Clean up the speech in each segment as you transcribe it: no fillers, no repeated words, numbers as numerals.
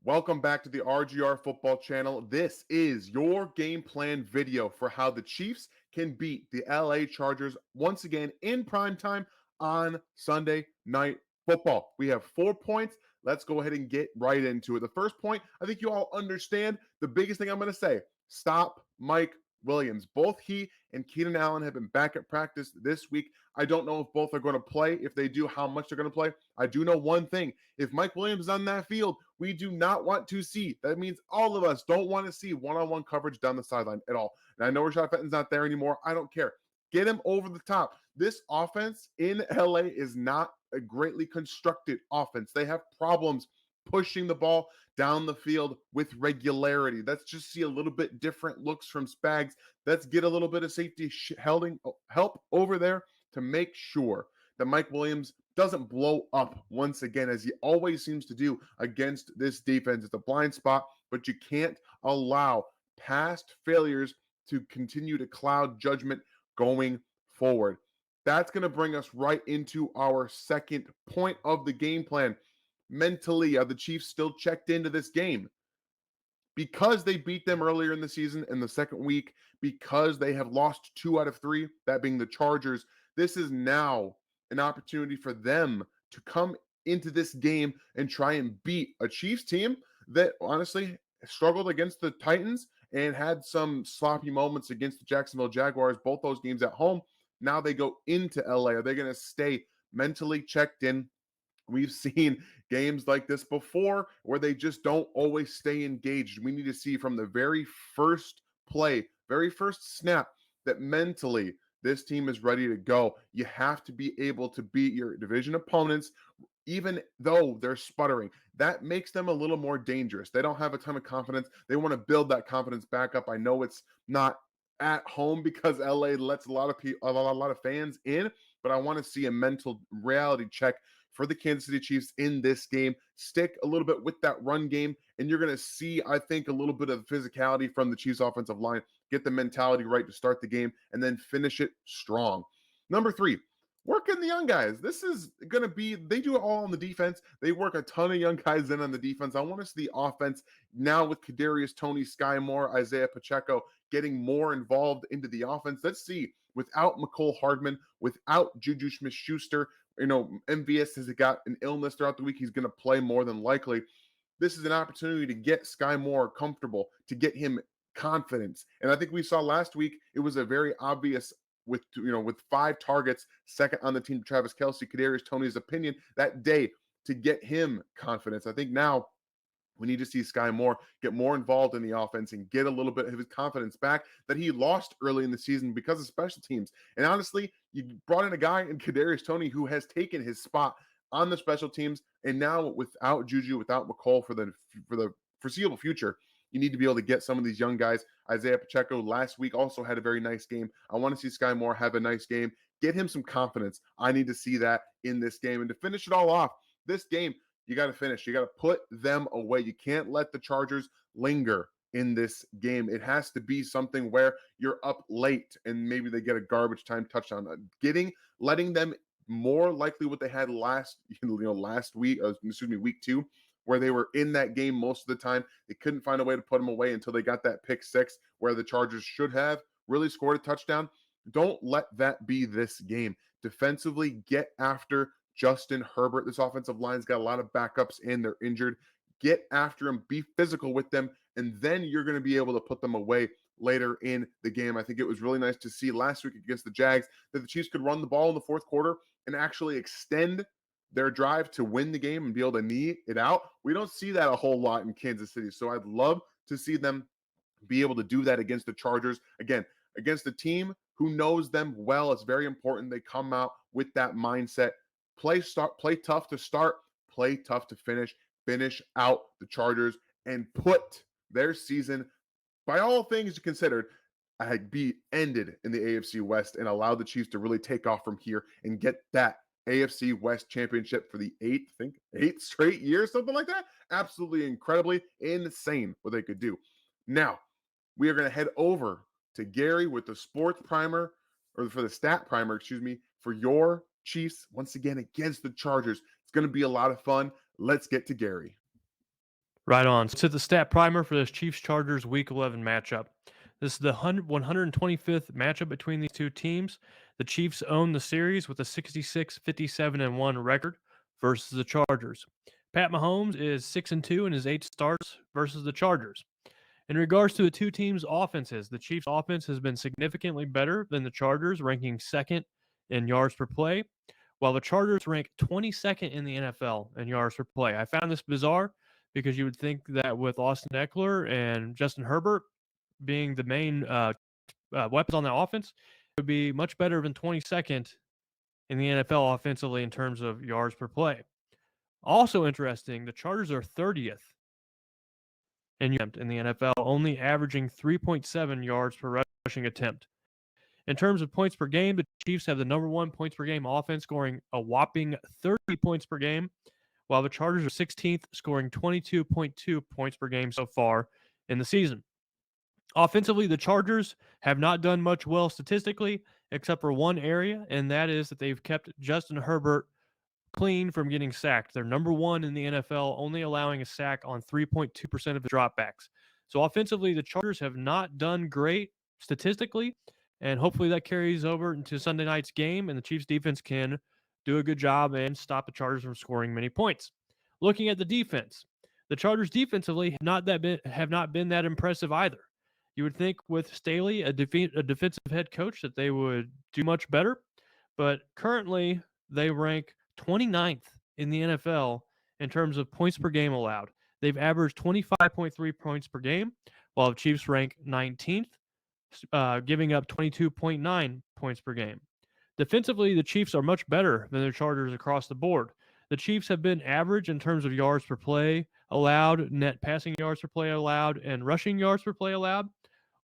Welcome back to the RGR Football Channel. This is your game plan video for how the Chiefs can beat the LA Chargers once again in prime time on Sunday Night Football. We have 4 points. Let's go ahead and get right into it. The first point, I think you all understand the biggest thing I'm going to say. Stop Mike Williams. Both he and Keenan Allen have been back at practice this week. I don't know if both are going to play. If they do, how much they're going to play. I do know one thing. If Mike Williams is on that field, we do not want to see. That means all of us don't want to see one-on-one coverage down the sideline at all. And I know Rashad Fenton's not there anymore. I don't care. Get him over the top. This offense in LA is not a greatly constructed offense. They have problems pushing the ball down the field with regularity. Let's just see a little bit different looks from Spags. Let's get a little bit of safety help over there to make sure that Mike Williams doesn't blow up once again, as he always seems to do against this defense. It's a blind spot, but you can't allow past failures to continue to cloud judgment going forward. That's going to bring us right into our second point of the game plan. Mentally, are the Chiefs still checked into this game? Because they beat them earlier in the season in the second week, because they have lost 2 out of 3, that being the Chargers, this is now an opportunity for them to come into this game and try and beat a Chiefs team that honestly struggled against the Titans and had some sloppy moments against the Jacksonville Jaguars, both those games at home. Now they go into LA. Are they going to stay mentally checked in? We've seen games like this before where they just don't always stay engaged. We need to see from the very first play, very first snap, that mentally this team is ready to go. You have to be able to beat your division opponents, even though they're sputtering. That makes them a little more dangerous. They don't have a ton of confidence. They want to build that confidence back up. I know it's not at home because LA lets a lot of fans in, but I want to see a mental reality check for the Kansas City Chiefs in this game. Stick a little bit with that run game, and you're going to see, I think, a little bit of physicality from the Chiefs offensive line. Get the mentality right to start the game, and then finish it strong. Number 3, work in the young guys. This is going to be, they do it all on the defense. They work a ton of young guys in on the defense. I want to see the offense now with Kadairus, Toney, Skyy Moore, Isaiah Pacheco getting more involved into the offense. Let's see, without McCole Hardman, without Juju Smith-Schuster, MVS has got an illness throughout the week. He's going to play more than likely. This is an opportunity to get Skyy Moore comfortable, to get him confidence. And I think we saw last week, it was a very obvious with 5 targets, second on the team, Travis Kelce, Kadairus Toney's opinion that day, to get him confidence. I think now we need to see Skyy Moore get more involved in the offense and get a little bit of his confidence back that he lost early in the season because of special teams. And honestly, you brought in a guy in Kadairus Toney who has taken his spot on the special teams, and now without Juju, without McCole for the foreseeable future, you need to be able to get some of these young guys. Isaiah Pacheco last week also had a very nice game. I want to see Skyy Moore have a nice game. Get him some confidence. I need to see that in this game. And to finish it all off, this game, you got to finish. You got to put them away. You can't let the Chargers linger in this game. It has to be something where you're up late and maybe they get a garbage time touchdown. Letting them more likely what they had last week, week 2, where they were in that game most of the time. They couldn't find a way to put them away until they got that pick 6 where the Chargers should have really scored a touchdown. Don't let that be this game. Defensively, get after Justin Herbert. This offensive line's got a lot of backups and they're injured. Get after them, be physical with them, and then you're going to be able to put them away later in the game. I think it was really nice to see last week against the Jags that the Chiefs could run the ball in the fourth quarter and actually extend their drive to win the game and be able to knee it out. We don't see that a whole lot in Kansas City, so I'd love to see them be able to do that against the Chargers. Again, against a team who knows them well, it's very important they come out with that mindset. Play tough to start, play tough to finish out the Chargers, and put their season, by all things considered, be ended in the AFC West and allow the Chiefs to really take off from here and get that AFC West championship for the eighth straight year, something like that. Absolutely incredibly insane what they could do. Now, we are going to head over to Gary with the sports primer, or for the stat primer, for your Chiefs once again against the Chargers. It's going to be a lot of fun. Let's get to Gary. Right on. So the stat primer for this Chiefs-Chargers Week 11 matchup. This is the 125th matchup between these two teams. The Chiefs own the series with a 66-57-1 record versus the Chargers. Pat Mahomes is 6-2 in his 8 starts versus the Chargers. In regards to the two teams' offenses, the Chiefs' offense has been significantly better than the Chargers, ranking second in yards per play, while the Chargers rank 22nd in the NFL in yards per play. I found this bizarre because you would think that with Austin Ekeler and Justin Herbert being the main weapons on that offense, it would be much better than 22nd in the NFL offensively in terms of yards per play. Also interesting, the Chargers are 30th in the NFL, only averaging 3.7 yards per rushing attempt. In terms of points per game, the Chiefs have the number one points per game offense, scoring a whopping 30 points per game, while the Chargers are 16th, scoring 22.2 points per game so far in the season. Offensively, the Chargers have not done much well statistically, except for one area, and that is that they've kept Justin Herbert clean from getting sacked. They're number one in the NFL, only allowing a sack on 3.2% of the dropbacks. So offensively, the Chargers have not done great statistically, and hopefully that carries over into Sunday night's game, and the Chiefs defense can do a good job and stop the Chargers from scoring many points. Looking at the defense, the Chargers defensively have not been that impressive either. You would think with Staley, a defensive head coach, that they would do much better, but currently they rank 29th in the NFL in terms of points per game allowed. They've averaged 25.3 points per game, while the Chiefs rank 19th, giving up 22.9 points per game. Defensively, the Chiefs are much better than the Chargers across the board. The Chiefs have been average in terms of yards per play allowed, net passing yards per play allowed, and rushing yards per play allowed,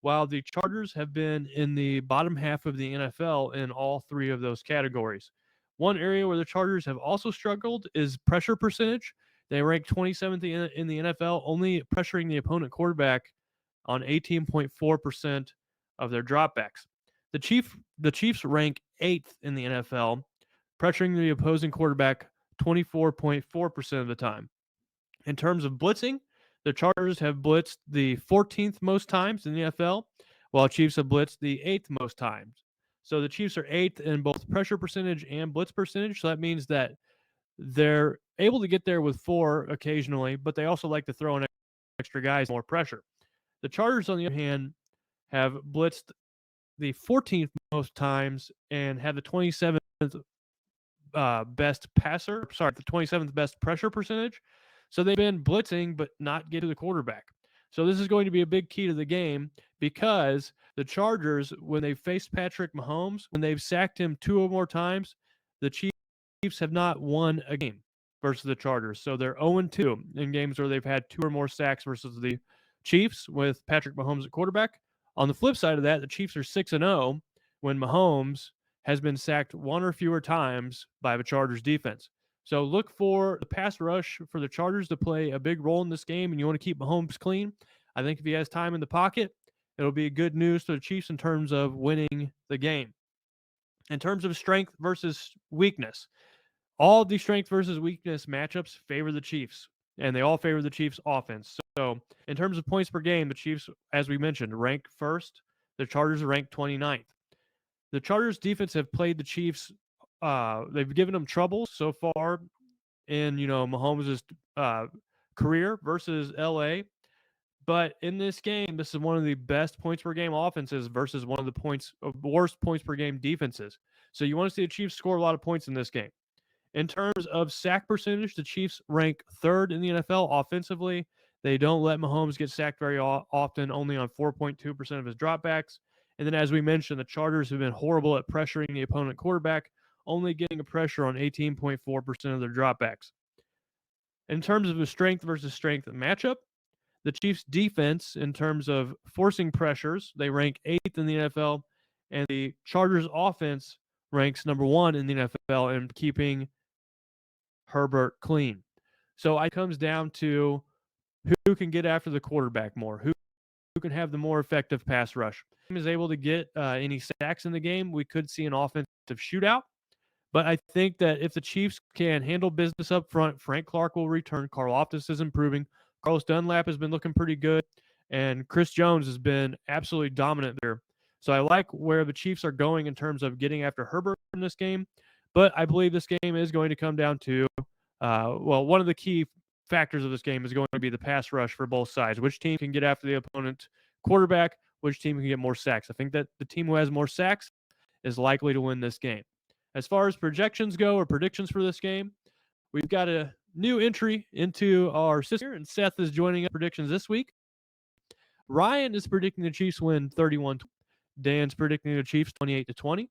while the Chargers have been in the bottom half of the NFL in all three of those categories. One area where the Chargers have also struggled is pressure percentage. They rank 27th in the NFL, only pressuring the opponent quarterback on 18.4% of their dropbacks. The Chiefs rank 8th in the NFL, pressuring the opposing quarterback 24.4% of the time. In terms of blitzing, the Chargers have blitzed the 14th most times in the NFL, while the Chiefs have blitzed the 8th most times. So the Chiefs are 8th in both pressure percentage and blitz percentage. So that means that they're able to get there with 4 occasionally, but they also like to throw in extra guys, more pressure. The Chargers, on the other hand, have blitzed the 14th most times and have the 27th best passer. Sorry, the 27th best pressure percentage. So they've been blitzing, but not get to the quarterback. So this is going to be a big key to the game because the Chargers, when they've faced Patrick Mahomes, when they've sacked him 2 or more times, the Chiefs have not won a game versus the Chargers. So they're 0-2 in games where they've had 2 or more sacks versus the Chiefs with Patrick Mahomes at quarterback. On the flip side of that, the Chiefs are 6-0 when Mahomes has been sacked 1 or fewer times by the Chargers defense. So look for the pass rush for the Chargers to play a big role in this game, and you want to keep Mahomes clean. I think if he has time in the pocket, it'll be good news for the Chiefs in terms of winning the game. In terms of strength versus weakness, all of the strength versus weakness matchups favor the Chiefs, and they all favor the Chiefs' offense. So in terms of points per game, the Chiefs, as we mentioned, rank first. The Chargers rank 29th. The Chargers defense have played the Chiefs. They've given them trouble so far in Mahomes' career versus LA. But in this game, this is one of the best points per game offenses versus one of the worst points per game defenses. So you want to see the Chiefs score a lot of points in this game. In terms of sack percentage, the Chiefs rank 3rd in the NFL offensively. They don't let Mahomes get sacked very often, only on 4.2% of his dropbacks. And then, as we mentioned, the Chargers have been horrible at pressuring the opponent quarterback, only getting a pressure on 18.4% of their dropbacks. In terms of a strength versus strength matchup, the Chiefs' defense, in terms of forcing pressures, they rank 8th in the NFL, and the Chargers' offense ranks number 1 in the NFL in keeping Herbert clean. So it comes down to who can get after the quarterback more, who can have the more effective pass rush. If is able to get any sacks in the game, we could see an offensive shootout. But I think that if the Chiefs can handle business up front, Frank Clark will return. Karl Loftus is improving. Carlos Dunlap has been looking pretty good, and Chris Jones has been absolutely dominant there. So I like where the Chiefs are going in terms of getting after Herbert in this game, but I believe this game is going to come down to, one of the key factors of this game is going to be the pass rush for both sides. Which team can get after the opponent quarterback? Which team can get more sacks? I think that the team who has more sacks is likely to win this game. As far as projections go or predictions for this game, we've got a new entry into our system, and Seth is joining us predictions this week. Ryan is predicting the Chiefs win 31-20. Dan's predicting the Chiefs 28-20.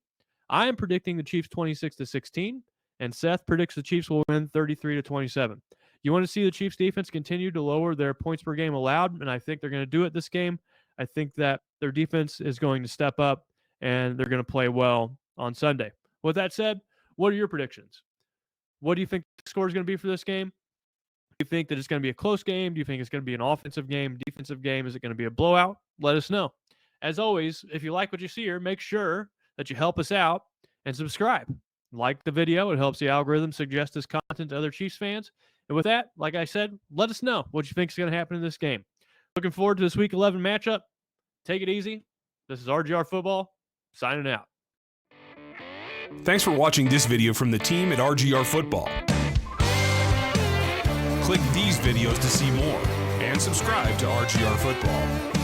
I am predicting the Chiefs 26-16, and Seth predicts the Chiefs will win 33-27. You want to see the Chiefs defense continue to lower their points per game allowed, and I think they're going to do it this game. I think that their defense is going to step up, and they're going to play well on Sunday. With that said, what are your predictions? What do you think the score is going to be for this game? Do you think that it's going to be a close game? Do you think it's going to be an offensive game, defensive game? Is it going to be a blowout? Let us know. As always, if you like what you see here, make sure that you help us out and subscribe. Like the video. It helps the algorithm suggest this content to other Chiefs fans. And with that, like I said, let us know what you think is going to happen in this game. Looking forward to this Week 11 matchup. Take it easy. This is RGR Football, signing out. Thanks for watching this video from the team at RGR Football. Click these videos to see more and subscribe to RGR Football.